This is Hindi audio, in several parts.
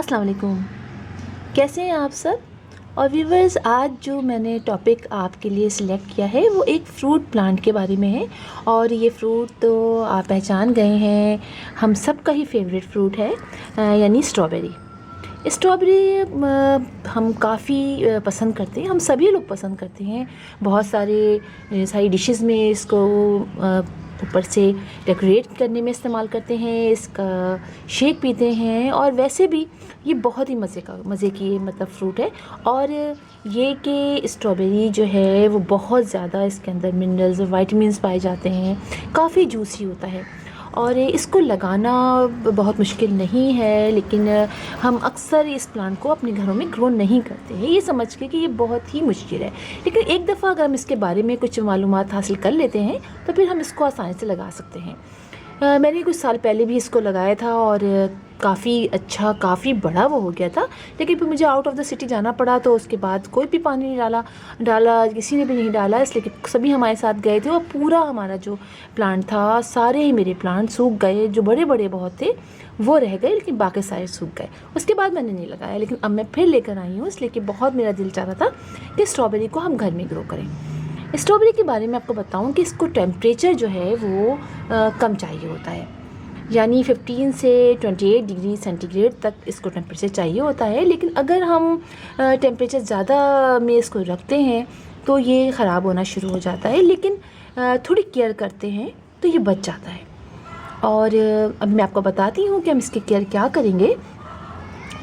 अस्सलाम वालेकुम। कैसे हैं आप सब। और व्यूवर्स, आज जो मैंने टॉपिक आपके लिए सिलेक्ट किया है वो एक फ़्रूट प्लांट के बारे में है। और ये फ़्रूट तो आप पहचान गए हैं, हम सब का ही फेवरेट फ्रूट है, यानी स्ट्रॉबेरी। स्ट्रॉबेरी हम काफ़ी पसंद करते हैं, हम सभी लोग पसंद करते हैं। बहुत सारी डिशेस में इसको ऊपर से डेकोरेट करने में इस्तेमाल करते हैं, इसका शेक पीते हैं। और वैसे भी ये बहुत ही मज़े की मतलब फ्रूट है। और ये कि स्ट्रॉबेरी जो है वो बहुत ज़्यादा इसके अंदर मिनरल्स और विटामिन्स पाए जाते हैं, काफ़ी जूसी होता है। और इसको लगाना बहुत मुश्किल नहीं है, लेकिन हम अक्सर इस प्लांट को अपने घरों में ग्रो नहीं करते हैं, ये समझ के कि ये बहुत ही मुश्किल है। लेकिन एक दफ़ा अगर हम इसके बारे में कुछ मालूमात हासिल कर लेते हैं तो फिर हम इसको आसानी से लगा सकते हैं। मैंने कुछ साल पहले भी इसको लगाया था और काफ़ी अच्छा, काफ़ी बड़ा वो हो गया था। लेकिन फिर मुझे आउट ऑफ द सिटी जाना पड़ा, तो उसके बाद कोई भी पानी नहीं डाला किसी ने भी नहीं डाला, इसलिए कि सभी हमारे साथ गए थे और पूरा हमारा जो प्लांट था, सारे ही मेरे प्लांट सूख गए। जो बड़े बड़े बहुत थे वो रह गए, लेकिन बाकी सारे सूख गए। उसके बाद मैंने नहीं लगाया, लेकिन अब मैं फिर लेकर आई हूँ, इसलिए कि बहुत मेरा दिल चाह रहा था कि स्ट्रॉबेरी को हम घर में ग्रो करें। स्ट्रॉबेरी के बारे में आपको बताऊं कि इसको टेम्परेचर जो है वो कम चाहिए होता है, यानी 15 से 28 डिग्री सेंटीग्रेड तक इसको टेम्परेचर चाहिए होता है। लेकिन अगर हम टेम्परेचर ज़्यादा में इसको रखते हैं तो ये ख़राब होना शुरू हो जाता है, लेकिन थोड़ी केयर करते हैं तो ये बच जाता है। और अब मैं आपको बताती हूँ कि हम इसकी केयर क्या करेंगे।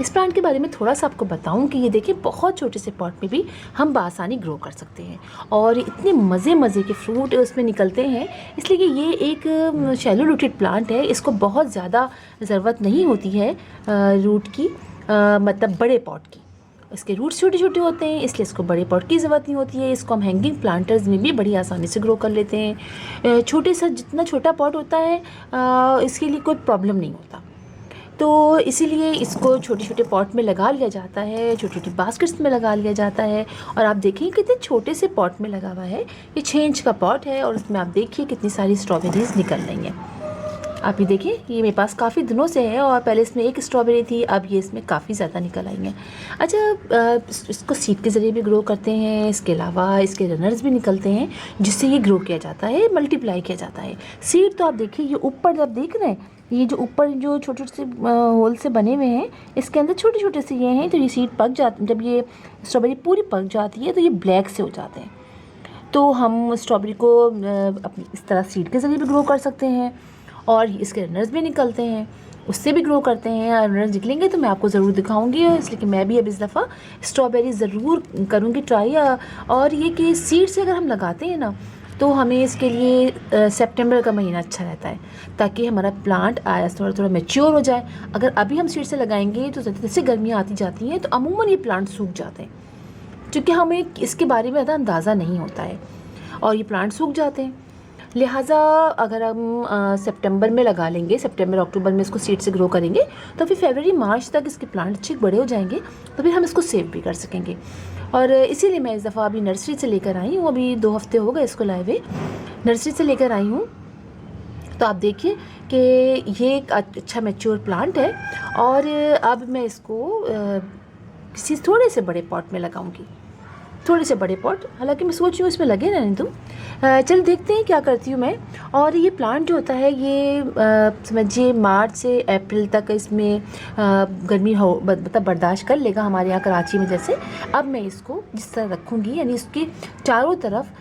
इस प्लांट के बारे में थोड़ा सा आपको बताऊं कि ये देखिए, बहुत छोटे से पॉट में भी हम बआसानी ग्रो कर सकते हैं और इतने मज़े के फ्रूट उसमें निकलते हैं। इसलिए कि ये एक शैलो रूटेड प्लांट है, इसको बहुत ज़्यादा ज़रूरत नहीं होती है रूट की, मतलब बड़े पॉट की। इसके रूट्स छोटे छोटे होते हैं, इसलिए इसको बड़े पॉट की ज़रूरत नहीं होती है। इसको हम हैंगिंग प्लांटर्स में भी बड़ी आसानी से ग्रो कर लेते हैं। छोटे सा जितना छोटा पॉट होता है इसके लिए कोई प्रॉब्लम नहीं होता, तो इसीलिए इसको छोटे छोटे पॉट में लगा लिया जाता है, छोटी छोटी बास्केट्स में लगा लिया जाता है। और आप देखिए कितने छोटे से पॉट में लगा हुआ है, ये 6 इंच का पॉट है और उसमें आप देखिए कितनी सारी स्ट्रॉबेरीज़ निकल रही हैं। आप ये देखिए, ये मेरे पास काफ़ी दिनों से है और पहले इसमें एक स्ट्रॉबेरी थी, अब ये इसमें काफ़ी ज़्यादा निकल आई हैं। अच्छा, इसको सीड के ज़रिए भी ग्रो करते हैं, इसके अलावा इसके रनर्स भी निकलते हैं जिससे ये ग्रो किया जाता है, मल्टीप्लाई किया जाता है। सीड तो आप देखिए, ये ऊपर जब देख रहे हैं, ये जो ऊपर जो छोटे छोटे से होल से बने हुए हैं, इसके अंदर छोटे छोटे से ये हैं। तो ये सीड पक जाती, जब ये स्ट्रॉबेरी पूरी पक जाती है तो ये ब्लैक से हो जाते हैं। तो हम स्ट्रॉबेरी को अपनी इस तरह सीड के ज़रिए भी ग्रो कर सकते हैं और इसके रनर्स भी निकलते हैं, उससे भी ग्रो करते हैं। रनर्स निकलेंगे तो मैं आपको ज़रूर दिखाऊंगी, इसलिए कि मैं भी अब इस दफ़ा स्ट्रॉबेरी ज़रूर करूँगी ट्राई। और ये कि सीड से अगर हम लगाते हैं ना, तो हमें इसके लिए सितंबर का महीना अच्छा रहता है, ताकि हमारा प्लांट थोड़ा थोड़ा मैच्योर हो जाए। अगर अभी हम सीड से लगाएंगे तो जैसे गर्मियाँ आती जाती हैं तो अमूमन ये प्लांट सूख जाते हैं, क्योंकि हमें इसके बारे में ज़्यादा अंदाज़ा नहीं होता है और ये प्लांट सूख जाते हैं। लिहाजा अगर हम सितंबर में लगा लेंगे, सितंबर अक्टूबर में इसको सीड से ग्रो करेंगे, तो फिर फरवरी मार्च तक इसके प्लांट अच्छे बड़े हो जाएंगे, तो फिर हम इसको सेव भी कर सकेंगे। और इसीलिए मैं इस दफ़ा अभी नर्सरी से लेकर आई हूँ, अभी 2 हफ्ते हो गए इसको लाए हुए, नर्सरी से लेकर आई हूँ। तो आप देखिए कि ये एक अच्छा मैच्योर प्लांट है और अब मैं इसको किसी थोड़े से बड़े पॉट में लगाऊंगी, थोड़े से बड़े पॉट। हालांकि मैं सोच रही हूँ इसमें लगे ना नहीं तुम, चल देखते हैं क्या करती हूँ मैं। और ये प्लांट जो होता है ये समझिए मार्च से अप्रैल तक इसमें गर्मी हो मतलब बर्दाश्त कर लेगा, हमारे यहाँ कराची में जैसे। अब मैं इसको जिस तरह रखूँगी, यानी इसके चारों तरफ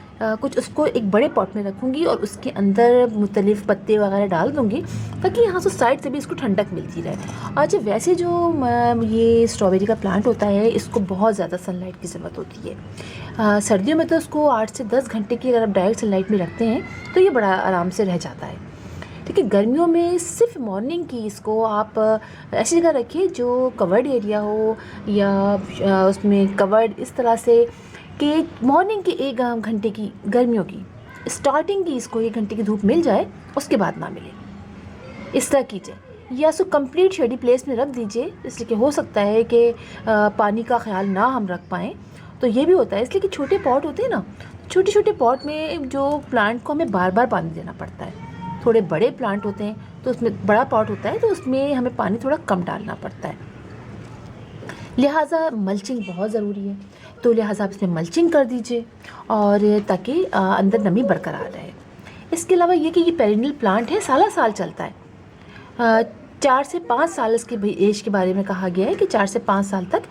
कुछ उसको एक बड़े पॉट में रखूँगी और उसके अंदर मुख्तलिफ पत्ते वगैरह डाल दूँगी, ताकि यहाँ से साइड से भी इसको ठंडक मिलती रहे। और जब वैसे जो ये स्ट्रॉबेरी का प्लांट होता है, इसको बहुत ज़्यादा सनलाइट की ज़रूरत होती है। सर्दियों में तो इसको 8 से 10 घंटे की अगर आप डायरेक्ट सनलाइट में रखते हैं तो ये बड़ा आराम से रह जाता है। लेकिन गर्मियों में सिर्फ मॉर्निंग की इसको आप ऐसी जगह रखिए जो कवर्ड एरिया हो, या उसमें कवर्ड इस तरह से कि मॉर्निंग की 1 घंटे की, गर्मियों की स्टार्टिंग की इसको 1 घंटे की धूप मिल जाए, उसके बाद ना मिले, इस तरह कीजिए। या उसको कंप्लीट शेडी प्लेस में रख दीजिए, इसलिए कि हो सकता है कि पानी का ख्याल ना हम रख पाएँ, तो ये भी होता है। इसलिए कि छोटे पॉट होते हैं ना, छोटे छोटे पॉट में जो प्लांट को हमें बार बार पानी देना पड़ता है। थोड़े बड़े प्लांट होते हैं तो उसमें, बड़ा पॉट होता है तो उसमें हमें पानी थोड़ा कम डालना पड़ता है। लिहाजा मल्चिंग बहुत ज़रूरी है। तो लिहाजा आप इसमें मल्चिंग कर दीजिए और ताकि अंदर नमी बरकरार रहे। इसके अलावा ये कि ये पेरिनियल प्लांट है, साला साल चलता है। 4 से 5 साल इसके एज के बारे में कहा गया है कि 4 से 5 साल तक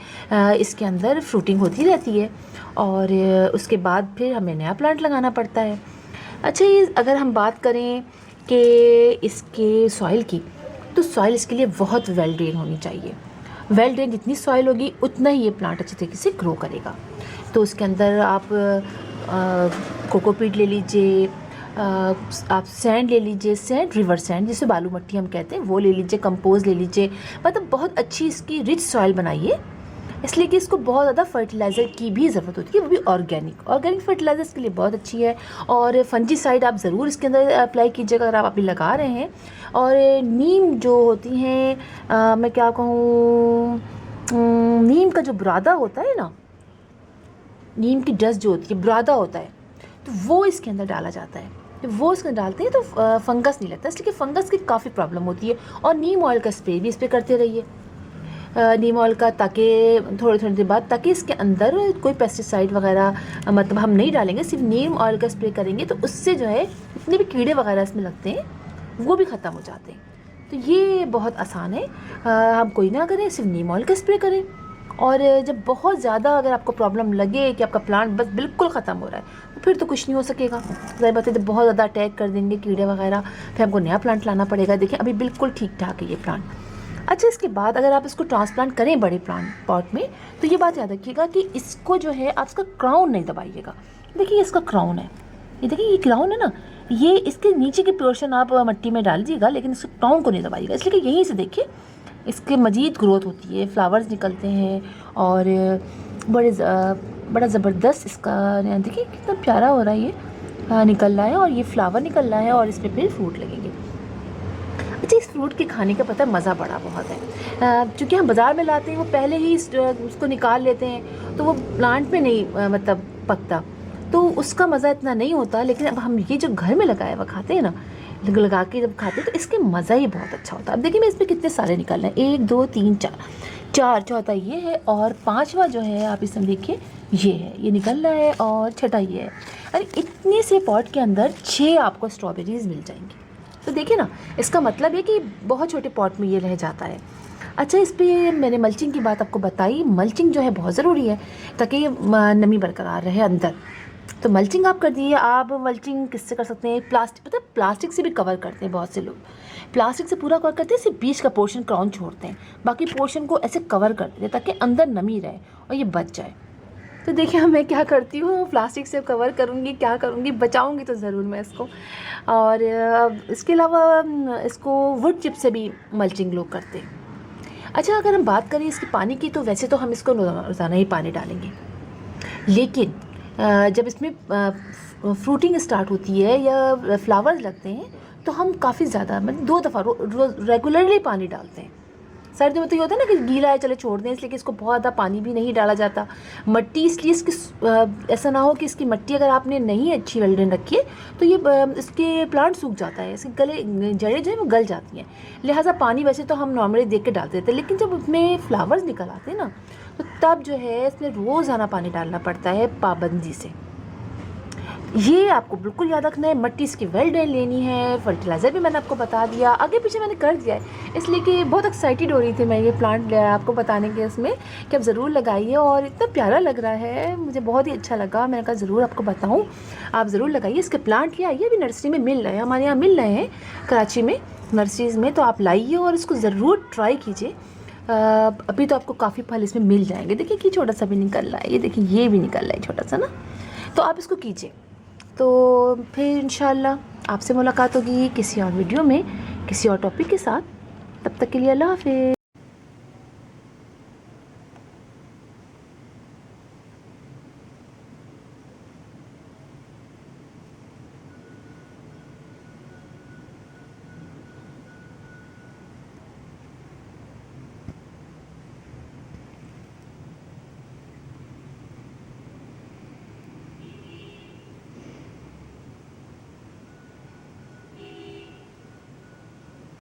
इसके अंदर फ्रूटिंग होती रहती है और उसके बाद फिर हमें नया प्लांट लगाना पड़ता है। अच्छा, ये अगर हम बात करें कि इसके सॉइल की, तो सॉइल इसके लिए बहुत वेल ड्रेन होनी चाहिए। वेल ड्रेन जितनी सॉइल होगी उतना ही ये प्लांट अच्छी तरीके से ग्रो करेगा। तो उसके अंदर आप कोकोपीट ले लीजिए, आप सैंड ले लीजिए, सैंड रिवर सैंड जिसे बालू मट्टी हम कहते हैं वो ले लीजिए, कंपोज ले लीजिए। मतलब बहुत अच्छी इसकी रिच सॉइल बनाइए, इसलिए कि इसको बहुत ज़्यादा फर्टिलाइज़र की भी ज़रूरत होती है, वो भी ऑर्गेनिक फर्टिलाइज़र इसके लिए बहुत अच्छी है। और फंजीसाइड आप ज़रूर इसके अंदर अप्लाई कीजिएगा अगर आप अभी लगा रहे हैं। और नीम जो होती हैं, मैं क्या कहूँ, नीम का जो बुरादा होता है ना, नीम की डस्ट जो होती है, बुरादा होता है, तो वो इसके अंदर डाला जाता है। तो वो इसके अंदर डालते हैं तो फंगस नहीं लगता, इसलिए कि फंगस की काफ़ी प्रॉब्लम होती है। और नीम ऑयल का स्प्रे भी इस पर करते रहिए, नीम ऑयल का, ताकि थोड़ी थोड़ी देर बाद, ताकि इसके अंदर कोई पेस्टिसाइड वगैरह मतलब हम नहीं डालेंगे, सिर्फ नीम ऑयल का स्प्रे करेंगे तो उससे जो है जितने भी कीड़े वगैरह इसमें लगते हैं वो भी ख़त्म हो जाते हैं। तो ये बहुत आसान है, हम कोई ना करें, सिर्फ नीम ऑयल का स्प्रे करें। और जब बहुत ज़्यादा अगर आपको प्रॉब्लम लगे कि आपका प्लांट बस बिल्कुल ख़त्म हो रहा है, तो फिर तो कुछ नहीं हो सकेगा। ज़ाहिर बात है, जब बहुत ज़्यादा अटैक कर देंगे कीड़े वगैरह, फिर हमको नया प्लांट लाना पड़ेगा। देखिए अभी बिल्कुल ठीक ठाक है ये प्लांट। अच्छा, इसके बाद अगर आप इसको ट्रांसप्लांट करें बड़े प्लांट पॉट में, तो ये बात याद रखिएगा कि इसको जो है आप इसका क्राउन नहीं दबाइएगा। देखिए ये इसका क्राउन है, ये देखिए ये क्राउन है ना, ये इसके नीचे के पोर्शन आप मिट्टी में डाल दीजिएगा, लेकिन इसके क्राउन को नहीं दबाइएगा, इसलिए कि यहीं से देखिए इसके मज़ीद ग्रोथ होती है, फ्लावर्स निकलते हैं और बड़ा ज़बरदस्त इसका, देखिए कितना प्यारा हो रहा है ये, निकल रहा है और ये फ्लावर निकल रहा है और इसमें फिर फ्रूट लगेंगे। अच्छा, इस फ्रूट के खाने का पता है मज़ा बड़ा बहुत है, क्योंकि हम बाज़ार में लाते हैं वो पहले ही उसको निकाल लेते हैं, तो वो प्लांट में नहीं मतलब पकता, तो उसका मज़ा इतना नहीं होता। लेकिन अब हम ये जो घर में लगाया हुआ खाते हैं ना, लगा के जब खाते हैं तो इसके मज़ा ही बहुत अच्छा होता है। अब देखिए मैं इसमें कितने सारे निकल रहे हैं, 1 2 3 4, चौथा ये है और 5वां जो है आप इसमें देखिए ये है, ये निकल रहा है और छठा ये है। अरे इतने से पॉट के अंदर 6 आपको स्ट्रॉबेरीज़ मिल जाएंगी। तो देखिए ना, इसका मतलब है कि बहुत छोटे पॉट में ये रह जाता है। अच्छा, इस पर मैंने मल्चिंग की बात आपको बताई। मल्चिंग जो है बहुत ज़रूरी है ताकि नमी बरकरार रहे अंदर। तो मल्चिंग आप कर दिए। आप मल्चिंग किससे कर सकते हैं, प्लास्टिक, पता है प्लास्टिक से भी कवर करते हैं बहुत से लोग, प्लास्टिक से पूरा कवर करते हैं, सिर्फ बीच का पोर्शन क्राउन छोड़ते हैं, बाकी पोर्शन को ऐसे कवर कर देते हैं ताकि अंदर नमी रहे और ये बच जाए। तो देखिए मैं क्या करती हूँ, प्लास्टिक से कवर करूँगी, क्या करूँगी, बचाऊँगी तो ज़रूर मैं इसको। और इसके अलावा इसको वुड चिप से भी मल्चिंग लोग करते हैं। अच्छा, अगर हम बात करें इसके पानी की, तो वैसे तो हम इसको रोज़ाना ही पानी डालेंगे, लेकिन जब इसमें फ्रूटिंग स्टार्ट होती है या फ्लावर्स लगते हैं तो हम काफ़ी ज़्यादा मतलब 2 दफ़ा रेगुलरली पानी डालते हैं। सर्दियों में तो ये होता है ना कि गीला है चले छोड़ दें, इसलिए कि इसको बहुत ज़्यादा पानी भी नहीं डाला जाता। मट्टी इसलिए इसकी ऐसा ना हो कि इसकी मट्टी अगर आपने नहीं अच्छी वेल्डन रखी है तो ये इसके प्लांट सूख जाता है, इसके गले जड़ें जो है वो गल जाती हैं। लिहाजा पानी वैसे तो हम नॉर्मली देख के डाल देते हैं, लेकिन जब उसमें फ्लावर्स निकल आते हैं ना, तो तब जो है इसमें रोज़ाना पानी डालना पड़ता है पाबंदी से। ये आपको बिल्कुल याद रखना है। मट्टी इसकी वेल ड्रेन लेनी है। फर्टिलाइज़र भी मैंने आपको बता दिया, आगे पीछे मैंने कर दिया है, इसलिए कि बहुत एक्साइटेड हो रही थी मैं ये प्लांट आपको बताने के इसमें कि आप ज़रूर लगाइए। और इतना प्यारा लग रहा है, मुझे बहुत ही अच्छा लगा, मैंने कहा ज़रूर आपको बताऊँ, आप ज़रूर लगाइए। इसके प्लांट ले आइए, अभी नर्सरी में मिल रहे हैं, हमारे यहाँ मिल रहे हैं कराची में नर्सरीज़ में, तो आप लाइए और इसको ज़रूर ट्राई कीजिए। अभी तो आपको काफ़ी फल इसमें मिल जाएंगे। देखिए कि छोटा सा भी निकल रहा है, ये देखिए ये भी निकल रहा है छोटा सा ना, तो आप इसको कीजिए। तो फिर इंशाल्लाह आपसे मुलाकात होगी किसी और वीडियो में किसी और टॉपिक के साथ। तब तक के लिए अल्लाह हाफ़िज़।